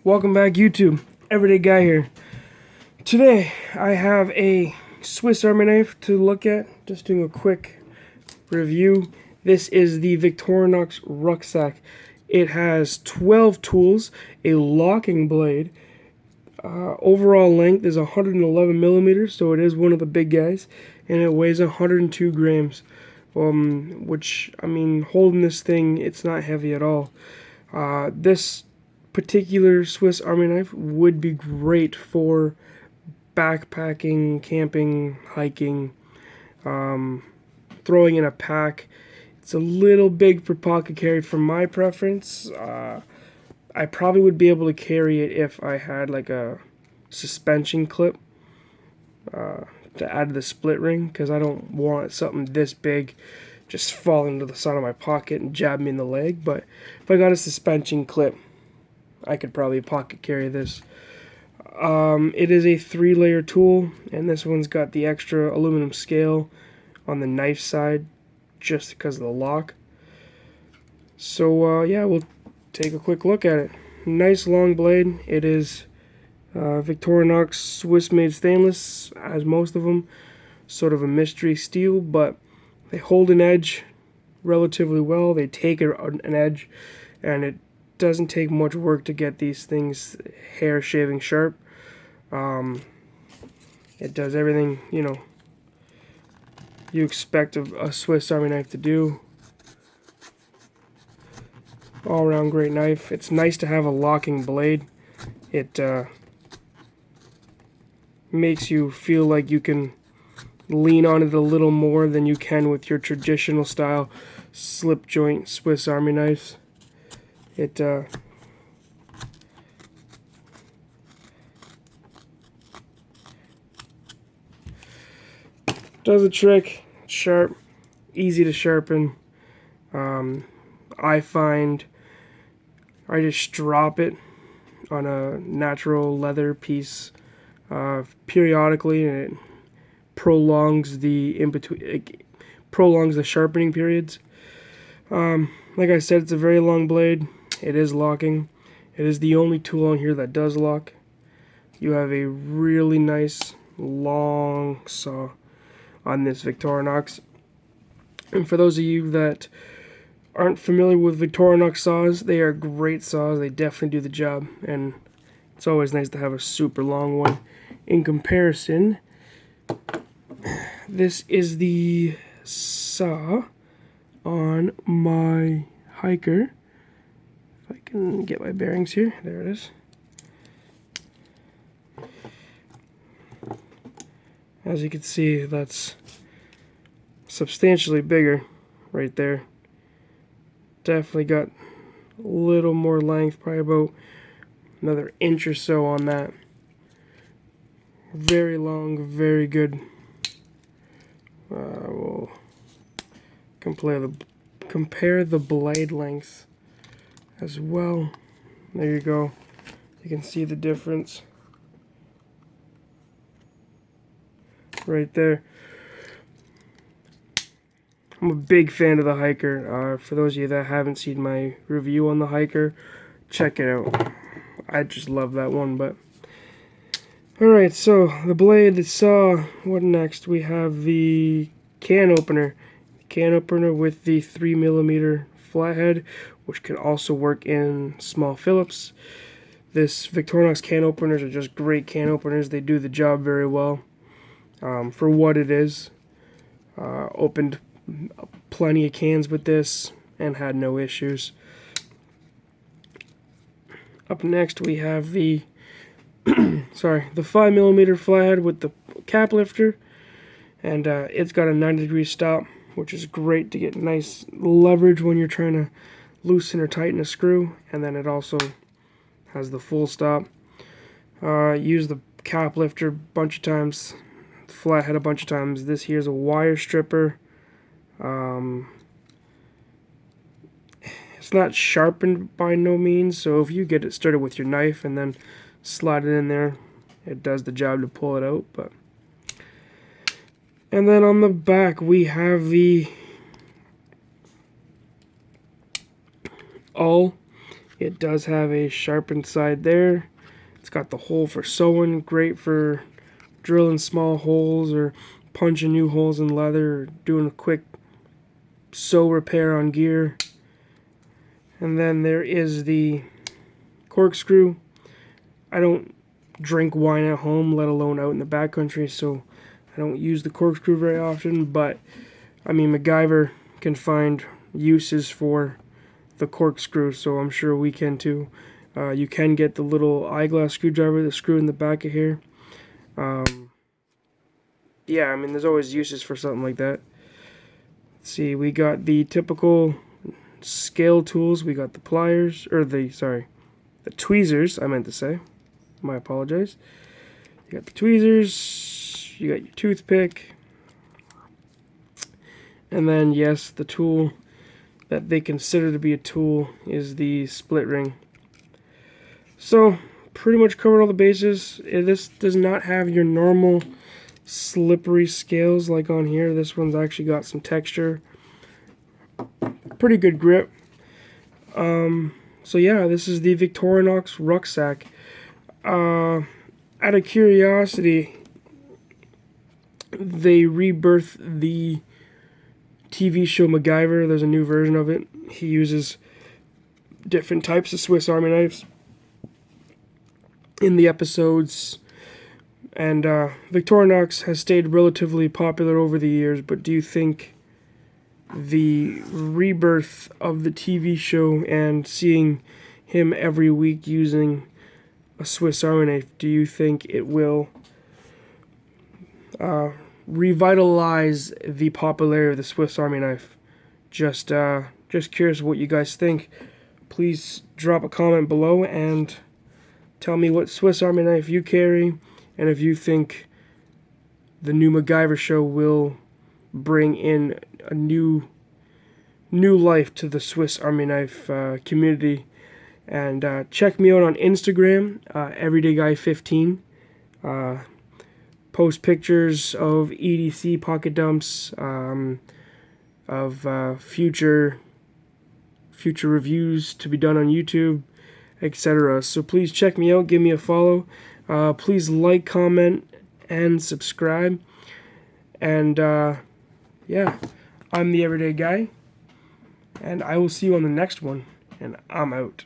Welcome back, YouTube. Everyday Guy here. Today I have a Swiss Army knife to look at. Just doing a quick review. This is the Victorinox Rucksack. It has 12 tools, a locking blade. Overall length is 111 millimeters, so it is one of the big guys, and it weighs 102 grams. Which, I mean, holding this thing, it's not heavy at all. This particular Swiss Army knife would be great for backpacking, camping, hiking, throwing in a pack. It's a little big for pocket carry for my preference. I probably would be able to carry it if I had like a suspension clip to add to the split ring, because I don't want something this big just fall into the side of my pocket and jab me in the leg. But if I got a suspension clip, I could probably pocket carry this. It is a 3-layer tool, and this one's got the extra aluminum scale on the knife side just because of the lock. So yeah, we'll take a quick look at it. Nice long blade. It is Victorinox Swiss made stainless, as most of them. Sort of a mystery steel, but they hold an edge relatively well. They take an edge, and it doesn't take much work to get these things hair shaving sharp. It does everything, you know, you expect a Swiss Army knife to do. All around great knife. It's nice to have a locking blade. It makes you feel like you can lean on it a little more than you can with your traditional style slip joint Swiss Army knives. It does the trick. It's sharp, easy to sharpen. I find I just drop it on a natural leather piece periodically, and it prolongs the prolongs the sharpening periods. Like I said, it's a very long blade. It is locking. It is the only tool on here that does lock. You have a really nice long saw on this Victorinox. And for those of you that aren't familiar with Victorinox saws, they are great saws. They definitely do the job, and it's always nice to have a super long one. In comparison, this is the saw on my hiker. If I can get my bearings here, there it is. As you can see, that's substantially bigger right there. Definitely got a little more length, probably about another inch or so on that. Very long, very good. We'll compare the blade length as well. There you go. You can see the difference right there. I'm a big fan of the hiker. For those of you that haven't seen my review on the hiker, check it out. I just love that one. But alright, so the blade, the saw. What next? We have the can opener. Can opener with the 3mm flathead, which can also work in small Phillips. This Victorinox can openers are just great can openers. They do the job very well for what it is. Opened plenty of cans with this and had no issues. Up next we have the sorry, the 5mm flathead with the cap lifter, and it's got a 90-degree stop, which is great to get nice leverage when you're trying to loosen or tighten a screw. And then it also has the full stop. Use the cap lifter a bunch of times, the flathead a bunch of times. This here's a wire stripper. It's not sharpened by no means, so if you get it started with your knife and then slide it in there, it does the job to pull it out. But and then on the back we have the awl It does have a sharpened side there. It's got the hole for sewing, great for drilling small holes or punching new holes in leather or doing a quick sew repair on gear. And then there is the corkscrew. I don't drink wine at home, let alone out in the backcountry, so I don't use the corkscrew very often, but I mean, MacGyver can find uses for the corkscrew, so I'm sure we can too. You can get the little eyeglass screwdriver, the screw in the back of here. Yeah, I mean, there's always uses for something like that. Let's see, we got the typical scale tools. We got the pliers, or the tweezers, I meant to say. My apologies. You got the tweezers, you got your toothpick, and then, yes, the tool that they consider to be a tool is the split ring. So, pretty much covered all the bases. This does not have your normal slippery scales like on here. This one's actually got some texture. Pretty good grip. So yeah, this is the Victorinox Rucksack. Out of curiosity, they rebirthed the TV show MacGyver. There's a new version of it. He uses different types of Swiss Army knives in the episodes, and Victorinox has stayed relatively popular over the years, but do you think the rebirth of the TV show and seeing him every week using a Swiss Army knife, do you think it will revitalize the popularity of the Swiss Army knife? Just curious what you guys think. Please drop a comment below and tell me what Swiss Army knife you carry, and if you think the new MacGyver show will bring in a new life to the Swiss Army knife community. And check me out on Instagram, everydayguy15. Post pictures of EDC pocket dumps, of future reviews to be done on YouTube, etc. So please check me out, give me a follow. Please like, comment, and subscribe. And yeah, I'm the Everyday Guy, and I will see you on the next one, and I'm out.